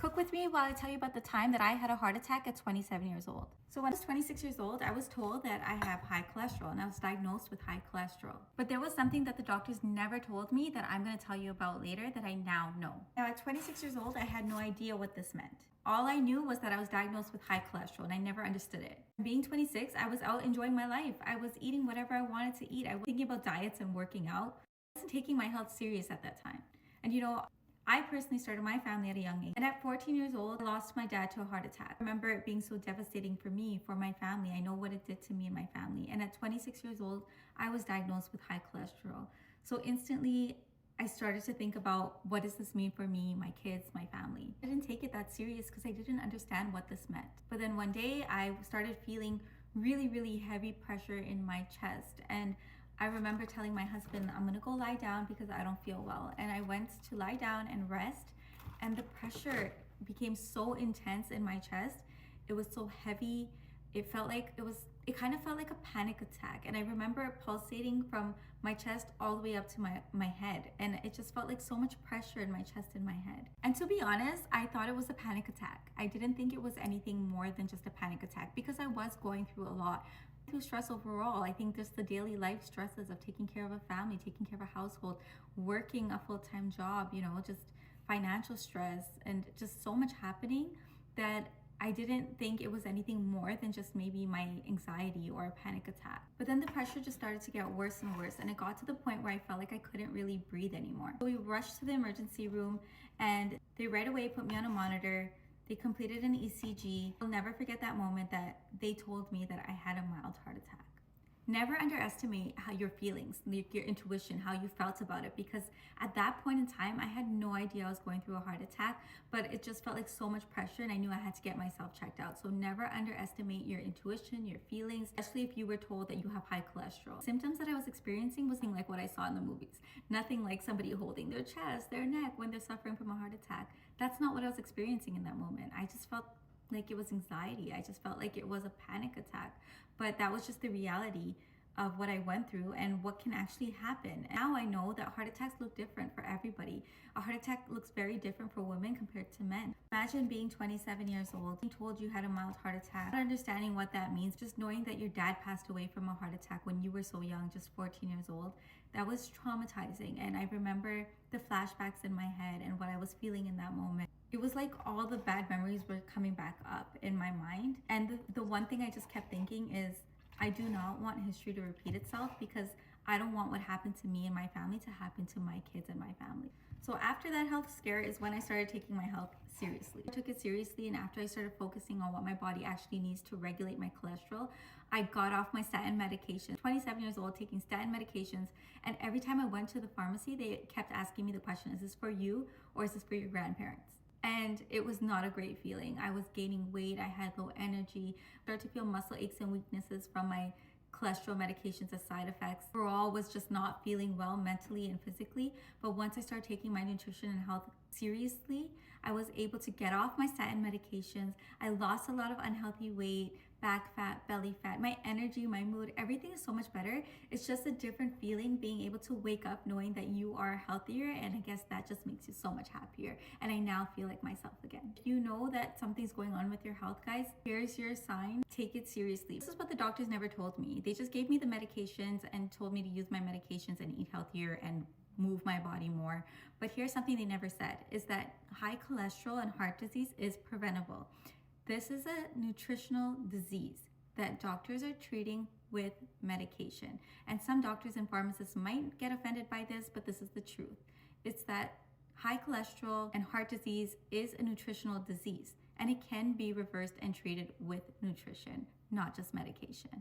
Cook with me while I tell you about the time that I had a heart attack at 27 years old. So when I was 26 years old, I was told that I have high cholesterol and I was diagnosed with high cholesterol. But there was something that the doctors never told me that I'm going to tell you about later that I now know. Now at 26 years old, I had no idea what this meant. All I knew was that I was diagnosed with high cholesterol and I never understood it. Being 26, I was out enjoying my life. I was eating whatever I wanted to eat. I was thinking about diets and working out. I wasn't taking my health serious at that time. And I personally started my family at a young age. And at 14 years old, I lost my dad to a heart attack. I remember it being so devastating for me, for my family. I know what it did to me and my family. And at 26 years old, I was diagnosed with high cholesterol. So instantly, I started to think about, what does this mean for me, my kids, my family? I didn't take it that serious because I didn't understand what this meant. But then one day I started feeling really, really heavy pressure in my chest. And I remember telling my husband, I'm gonna go lie down because I don't feel well. And I went to lie down and rest, and the pressure became so intense in my chest. It was so heavy. It kind of felt like a panic attack. And I remember it pulsating from my chest all the way up to my head. And it just felt like so much pressure in my chest and my head. And to be honest, I thought it was a panic attack. I didn't think it was anything more than just a panic attack because I was going through a lot. Through stress overall. I think just the daily life stresses of taking care of a family, taking care of a household, working a full-time job, just financial stress and just so much happening that I didn't think it was anything more than just maybe my anxiety or a panic attack. But then the pressure just started to get worse and worse, and it got to the point where I felt like I couldn't really breathe anymore. So we rushed to the emergency room and they right away put me on a monitor. They completed an ECG. I'll never forget that moment that they told me that I had a mild heart attack. Never underestimate how your feelings, your intuition, how you felt about it, because at that point in time, I had no idea I was going through a heart attack, but it just felt like so much pressure and I knew I had to get myself checked out. So never underestimate your intuition, your feelings, especially if you were told that you have high cholesterol. Symptoms that I was experiencing was nothing like what I saw in the movies. Nothing like somebody holding their chest, their neck when they're suffering from a heart attack. That's not what I was experiencing in that moment. I just felt like it was anxiety. I just felt like it was a panic attack. But that was just the reality of what I went through and what can actually happen. Now I know that heart attacks look different for everybody. A heart attack looks very different for women compared to men. Imagine being 27 years old, being told you had a mild heart attack, not understanding what that means, just knowing that your dad passed away from a heart attack when you were so young, just 14 years old. That was traumatizing. And I remember the flashbacks in my head and what I was feeling in that moment. It was like all the bad memories were coming back up in my mind. And the one thing I just kept thinking is, I do not want history to repeat itself because I don't want what happened to me and my family to happen to my kids and my family. So after that health scare is when I started taking my health seriously. I took it seriously, and after I started focusing on what my body actually needs to regulate my cholesterol, I got off my statin medication. 27 years old, taking statin medications, and every time I went to the pharmacy, they kept asking me the question, is this for you or is this for your grandparents? And it was not a great feeling. I was gaining weight, I had low energy, started to feel muscle aches and weaknesses from my cholesterol medications as side effects. Overall, was just not feeling well mentally and physically. But once I started taking my nutrition and health seriously, I was able to get off my statin medications. I lost a lot of unhealthy weight, back fat, belly fat, my energy, my mood, everything is so much better. It's just a different feeling being able to wake up knowing that you are healthier, and I guess that just makes you so much happier. And I now feel like myself again. If you know that something's going on with your health, guys, here's your sign. Take it seriously. This is what the doctors never told me. They just gave me the medications and told me to use my medications and eat healthier and move my body more. But here's something they never said, is that high cholesterol and heart disease is preventable. This is a nutritional disease that doctors are treating with medication. And some doctors and pharmacists might get offended by this, but this is the truth. It's that high cholesterol and heart disease is a nutritional disease, and it can be reversed and treated with nutrition, not just medication.